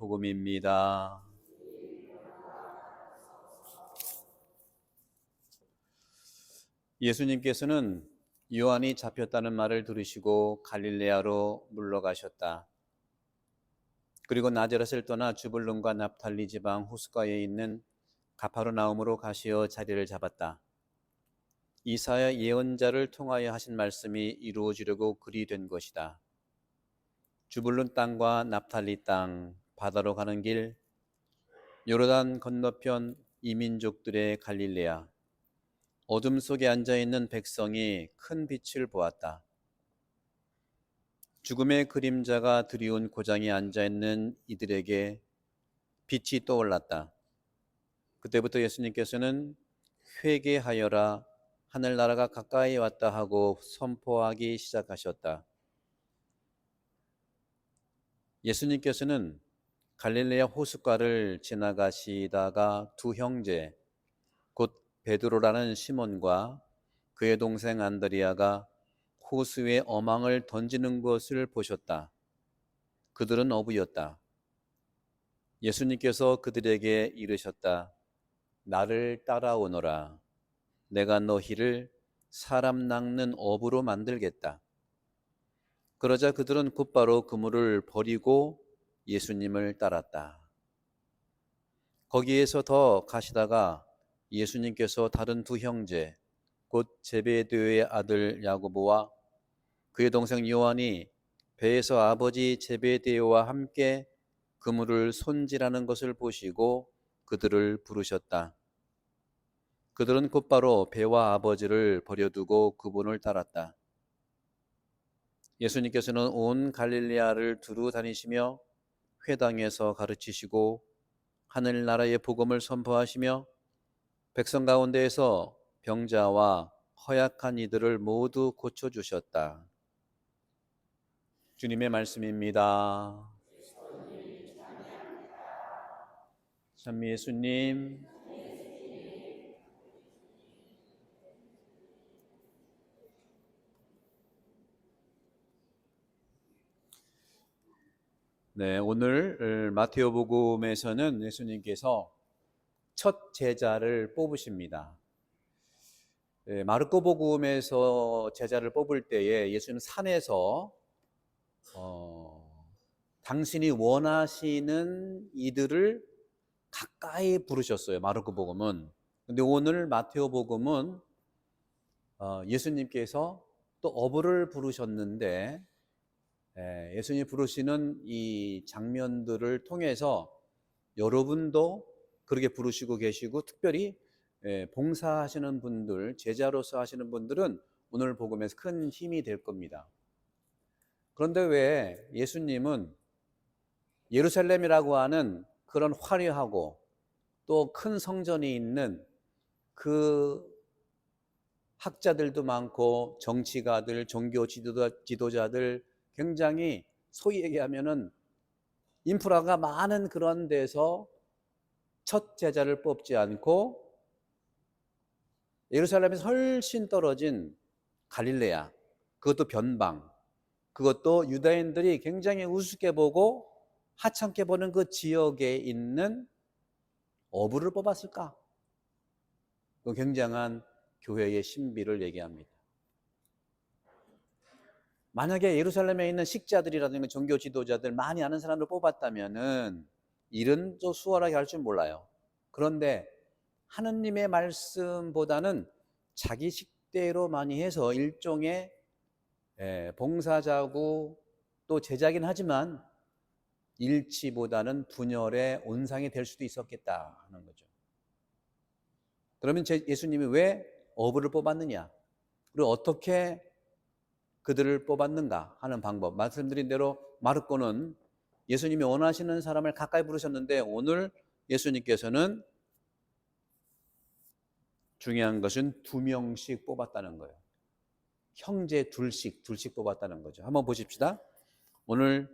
복음입니다. 예수님께서는 요한이 잡혔다는 말을 들으시고 갈릴레아로 물러가셨다. 그리고 나자렛을 떠나 주불론과 납탈리 지방 호숫가에 있는 가파르나움으로 가시어 자리를 잡았다. 이사야 예언자를 통하여 하신 말씀이 이루어지려고 그리 된 것이다. 주불론 땅과 납탈리 땅, 바다로 가는 길, 요르단 건너편 이민족들의 갈릴레아, 어둠 속에 앉아있는 백성이 큰 빛을 보았다. 죽음의 그림자가 드리운 고장에 앉아있는 이들에게 빛이 떠올랐다. 그때부터 예수님께서는 회개하여라, 하늘나라가 가까이 왔다 하고 선포하기 시작하셨다. 예수님께서는 갈릴레아 호숫가를 지나가시다가 두 형제, 곧 베드로라는 시몬과 그의 동생 안드레아가 호수에 어망을 던지는 것을 보셨다. 그들은 어부였다. 예수님께서 그들에게 이르셨다. 나를 따라오너라. 내가 너희를 사람 낚는 어부로 만들겠다. 그러자 그들은 곧바로 그물을 버리고 예수님을 따랐다. 거기에서 더 가시다가 예수님께서 다른 두 형제, 곧 제베데오의 아들 야고보와 그의 동생 요한이 배에서 아버지 제베데오와 함께 그물을 손질하는 것을 보시고 그들을 부르셨다. 그들은 곧바로 배와 아버지를 버려두고 그분을 따랐다. 예수님께서는 온 갈릴레아를 두루 다니시며 회당에서 가르치시고 하늘나라의 복음을 선포하시며 백성 가운데에서 병자와 허약한 이들을 모두 고쳐주셨다. 주님의 말씀입니다. 참 예수님. 네, 오늘 마테오복음에서는 예수님께서 첫 제자를 뽑으십니다. 마르코복음에서 제자를 뽑을 때에 예수는 산에서 당신이 원하시는 이들을 가까이 부르셨어요. 마르코복음은. 근데 오늘 마테오복음은 예수님께서 또 어부를 부르셨는데 예수님이 부르시는 이 장면들을 통해서 여러분도 그렇게 부르시고 계시고 특별히 봉사하시는 분들, 제자로서 하시는 분들은 오늘 복음에서 큰 힘이 될 겁니다. 그런데 왜 예수님은 예루살렘이라고 하는 그런 화려하고 또 큰 성전이 있는 그 학자들도 많고 정치가들, 종교 지도자들 굉장히 소위 얘기하면은 인프라가 많은 그런 데서 첫 제자를 뽑지 않고 예루살렘에서 훨씬 떨어진 갈릴레아, 그것도 변방, 그것도 유다인들이 굉장히 우습게 보고 하찮게 보는 그 지역에 있는 어부를 뽑았을까? 그 굉장한 교회의 신비를 얘기합니다. 만약에 예루살렘에 있는 식자들이라든가 종교 지도자들 많이 아는 사람을 뽑았다면은 일은 좀 수월하게 할 줄 몰라요. 그런데 하느님의 말씀보다는 자기 식대로 많이 해서 일종의 봉사자고 또 제자긴 하지만 일치보다는 분열의 온상이 될 수도 있었겠다 하는 거죠. 그러면 예수님이 왜 어부를 뽑았느냐, 그리고 어떻게 그들을 뽑았는가 하는 방법, 말씀드린 대로 마르코는 예수님이 원하시는 사람을 가까이 부르셨는데 오늘 예수님께서는 중요한 것은 2명씩 뽑았다는 거예요. 형제 둘씩 뽑았다는 거죠. 한번 보십시다. 오늘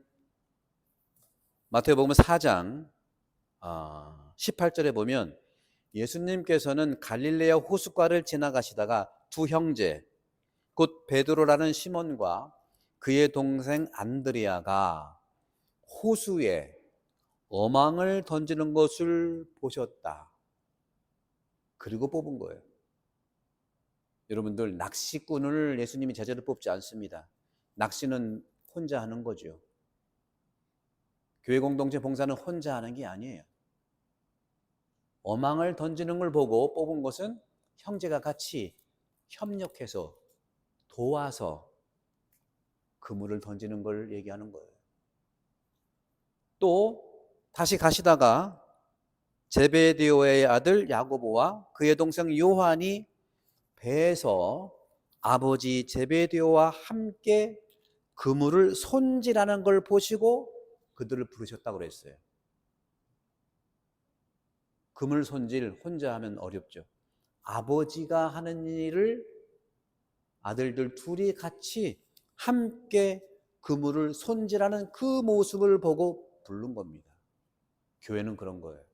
마태복음 4장 18절에 보면 예수님께서는 갈릴레아 호숫가를 지나가시다가 두 형제, 곧 베드로라는 시몬과 그의 동생 안드레아가 호수에 어망을 던지는 것을 보셨다. 그리고 뽑은 거예요. 여러분들, 낚시꾼을 예수님이 제자로 뽑지 않습니다. 낚시는 혼자 하는 거죠. 교회 공동체 봉사는 혼자 하는 게 아니에요. 어망을 던지는 걸 보고 뽑은 것은 형제가 같이 협력해서 도와서 그물을 던지는 걸 얘기하는 거예요. 또 다시 가시다가 제베데오의 아들 야고보와 그의 동생 요한이 배에서 아버지 제베데오와 함께 그물을 손질하는 걸 보시고 그들을 부르셨다고 그랬어요. 그물 손질 혼자 하면 어렵죠. 아버지가 하는 일을 아들들 둘이 같이 함께 그물을 손질하는 그 모습을 보고 부른 겁니다. 교회는 그런 거예요.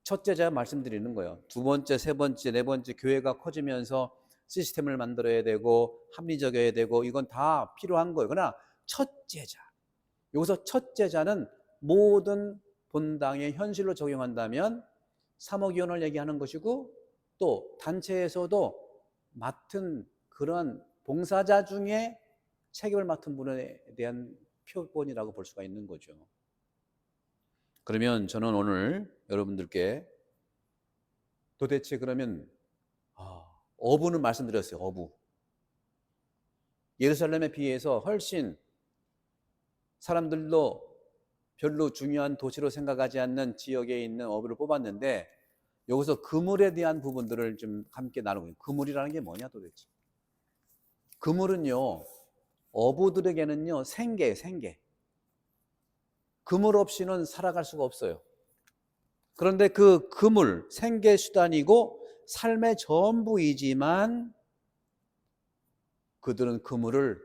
첫째, 제가 말씀드리는 거예요. 두 번째, 세 번째, 네 번째, 교회가 커지면서 시스템을 만들어야 되고 합리적이어야 되고 이건 다 필요한 거예요. 그러나 첫째자, 여기서 첫째자는 모든 본당의 현실로 적용한다면 사목위원을 얘기하는 것이고, 또 단체에서도 맡은 그런 봉사자 중에 책임을 맡은 분에 대한 표본이라고 볼 수가 있는 거죠. 그러면 저는 오늘 여러분들께 도대체 그러면 어부는 말씀드렸어요. 어부. 예루살렘에 비해서 훨씬 사람들도 별로 중요한 도시로 생각하지 않는 지역에 있는 어부를 뽑았는데, 여기서 그물에 대한 부분들을 좀 함께 나누고 있어요. 그물이라는 게 뭐냐 도대체. 그물은요, 어부들에게는요 생계예요. 생계. 그물 없이는 살아갈 수가 없어요. 그런데 그 그물, 생계 수단이고 삶의 전부이지만 그들은 그물을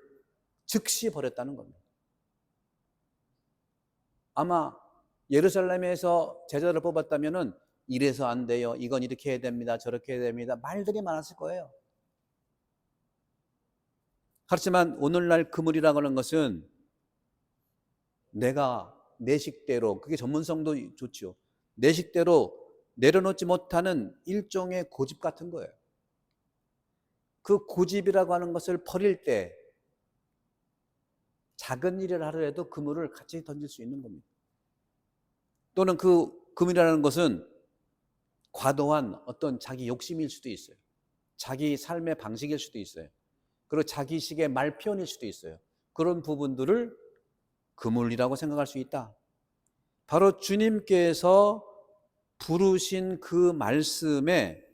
즉시 버렸다는 겁니다. 아마 예루살렘에서 제자를 뽑았다면은 이래서 안 돼요, 이건 이렇게 해야 됩니다, 저렇게 해야 됩니다, 말들이 많았을 거예요. 그렇지만 오늘날 그물이라고 하는 것은 내가 내 식대로, 그게 전문성도 좋죠, 내 식대로 내려놓지 못하는 일종의 고집 같은 거예요. 그 고집이라고 하는 것을 버릴 때 작은 일을 하더라도 그물을 같이 던질 수 있는 겁니다. 또는 그 그물이라는 것은 과도한 어떤 자기 욕심일 수도 있어요. 자기 삶의 방식일 수도 있어요. 그리고 자기식의 말 표현일 수도 있어요. 그런 부분들을 그물이라고 생각할 수 있다. 바로 주님께서 부르신 그 말씀에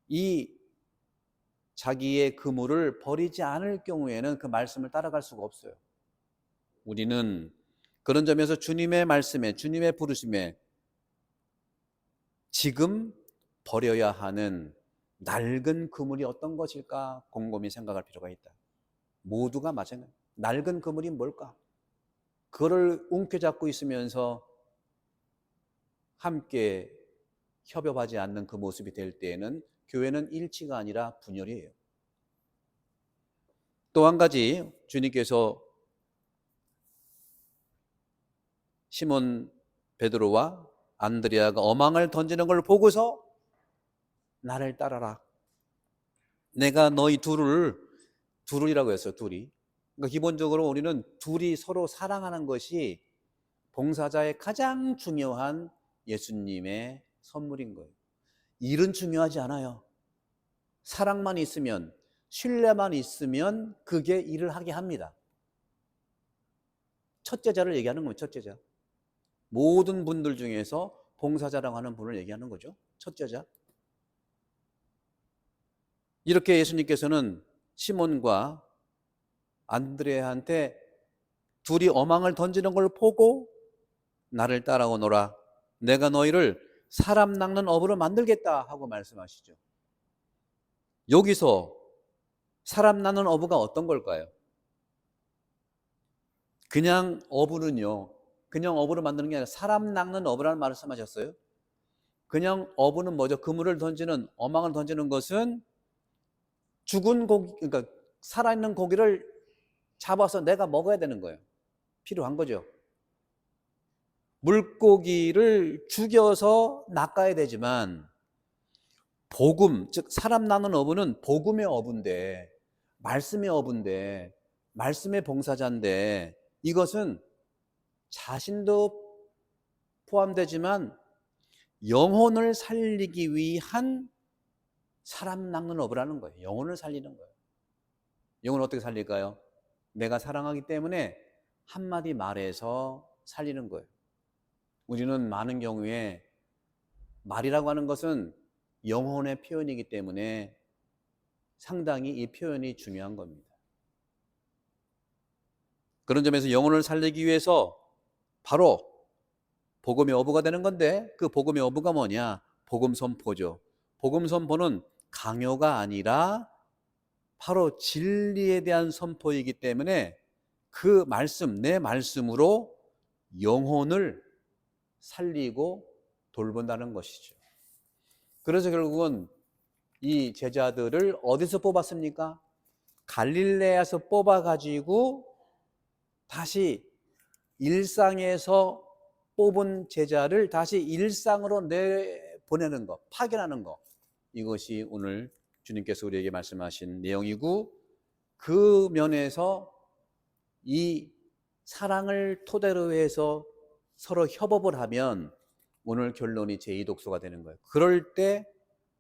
이 자기의 그물을 버리지 않을 경우에는 그 말씀을 따라갈 수가 없어요. 우리는 그런 점에서 주님의 말씀에, 주님의 부르심에 지금 버려야 하는 낡은 그물이 어떤 것일까 곰곰이 생각할 필요가 있다. 모두가 마찬가지입니다. 낡은 그물이 뭘까? 그거를 움켜잡고 있으면서 함께 협업하지 않는 그 모습이 될 때에는 교회는 일치가 아니라 분열이에요. 또 한 가지, 주님께서 시몬 베드로와 안드레아가 어망을 던지는 걸 보고서 나를 따라라, 내가 너희 둘이라고 했어요. 둘이. 그러니까 기본적으로 우리는 둘이 서로 사랑하는 것이 봉사자의 가장 중요한 예수님의 선물인 거예요. 일은 중요하지 않아요. 사랑만 있으면, 신뢰만 있으면 그게 일을 하게 합니다. 첫째자를 얘기하는 거예요. 첫째자. 모든 분들 중에서 봉사자라고 하는 분을 얘기하는 거죠. 첫째자. 이렇게 예수님께서는 시몬과 안드레한테 둘이 어망을 던지는 걸 보고 나를 따라오너라, 내가 너희를 사람 낚는 어부로 만들겠다 하고 말씀하시죠. 여기서 사람 낚는 어부가 어떤 걸까요? 그냥 어부는요, 그냥 어부를 만드는 게 아니라 사람 낚는 어부라는 말씀하셨어요. 그냥 어부는 뭐죠? 그물을 던지는, 어망을 던지는 것은 죽은 고기, 그러니까 살아있는 고기를 잡아서 내가 먹어야 되는 거예요. 필요한 거죠. 물고기를 죽여서 낚아야 되지만 복음, 즉 사람 낳는 어부는 복음의 어부인데, 말씀의 어부인데, 말씀의 봉사자인데, 이것은 자신도 포함되지만 영혼을 살리기 위한 사람 낚는 어부라는 거예요. 영혼을 살리는 거예요. 영혼을 어떻게 살릴까요? 내가 사랑하기 때문에 한마디 말해서 살리는 거예요. 우리는 많은 경우에 말이라고 하는 것은 영혼의 표현이기 때문에 상당히 이 표현이 중요한 겁니다. 그런 점에서 영혼을 살리기 위해서 바로 복음의 어부가 되는 건데, 그 복음의 어부가 뭐냐? 복음 선포죠. 복음 선포는 강요가 아니라 바로 진리에 대한 선포이기 때문에 그 말씀, 내 말씀으로 영혼을 살리고 돌본다는 것이죠. 그래서 결국은 이 제자들을 어디서 뽑았습니까? 갈릴레아에서 뽑아가지고 다시 일상에서 뽑은 제자를 다시 일상으로 내보내는 것, 파견하는 것, 이것이 오늘 주님께서 우리에게 말씀하신 내용이고, 그 면에서 이 사랑을 토대로 해서 서로 협업을 하면 오늘 결론이 제2독소가 되는 거예요. 그럴 때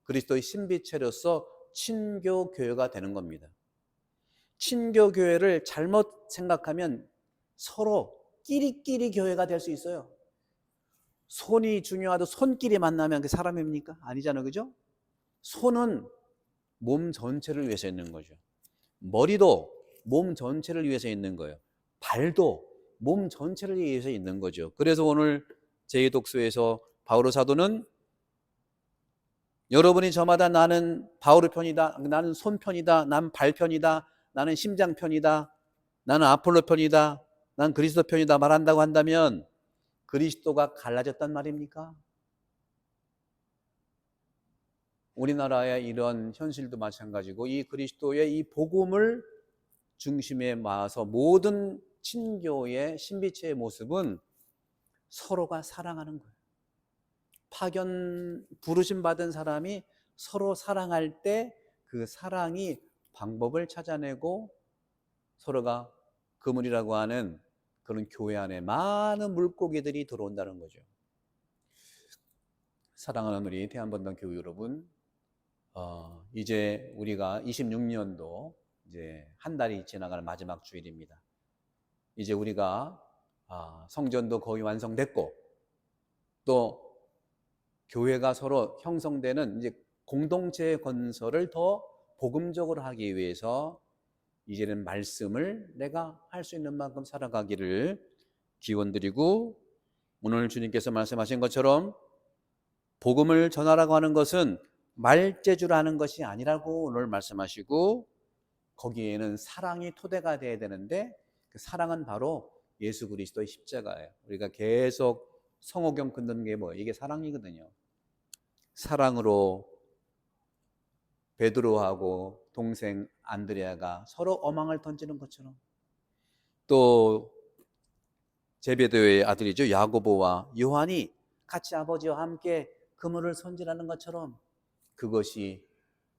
그리스도의 신비체로서 친교교회가 되는 겁니다. 친교교회를 잘못 생각하면 서로 끼리끼리 교회가 될 수 있어요. 손이 중요하도 손끼리 만나면 그 사람입니까? 아니잖아요. 그죠? 손은 몸 전체를 위해서 있는 거죠. 머리도 몸 전체를 위해서 있는 거예요. 발도 몸 전체를 위해서 있는 거죠. 그래서 오늘 제2독서에서 바오로 사도는 여러분이 저마다 나는 바오로 편이다, 나는 손 편이다, 나는 발 편이다, 나는 심장 편이다, 나는 아폴로 편이다, 난 그리스도 편이다 말한다고 한다면 그리스도가 갈라졌단 말입니까? 우리나라의 이런 현실도 마찬가지고, 이 그리스도의 이 복음을 중심에 모아서 모든 친교의 신비체의 모습은 서로가 사랑하는 거예요. 파견 부르심 받은 사람이 서로 사랑할 때 그 사랑이 방법을 찾아내고 서로가 그물이라고 하는 그런 교회 안에 많은 물고기들이 들어온다는 거죠. 사랑하는 우리 대한번dan교회 여러분, 이제 우리가 26년도 이제 한 달이 지나갈 마지막 주일입니다. 이제 우리가 성전도 거의 완성됐고, 또 교회가 서로 형성되는 이제 공동체 건설을 더 복음적으로 하기 위해서 이제는 말씀을 내가 할 수 있는 만큼 살아가기를 기원드리고, 오늘 주님께서 말씀하신 것처럼 복음을 전하라고 하는 것은 말재주라는 것이 아니라고 오늘 말씀하시고, 거기에는 사랑이 토대가 돼야 되는데 그 사랑은 바로 예수 그리스도의 십자가예요. 우리가 계속 성호경 끊는 게 뭐예요? 이게 사랑이거든요. 사랑으로 베드로하고 동생 안드레아가 서로 어망을 던지는 것처럼, 또 제베데의 아들이죠, 야고보와 요한이 같이 아버지와 함께 그물을 손질하는 것처럼 그것이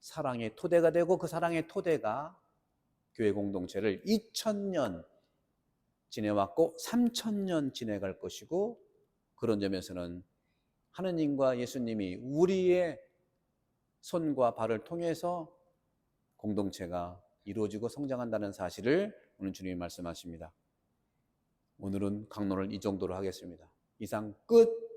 사랑의 토대가 되고, 그 사랑의 토대가 교회 공동체를 2000년 지내왔고 3000년 지내갈 것이고, 그런 점에서는 하느님과 예수님이 우리의 손과 발을 통해서 공동체가 이루어지고 성장한다는 사실을 오늘 주님이 말씀하십니다. 오늘은 강론을 이 정도로 하겠습니다. 이상 끝.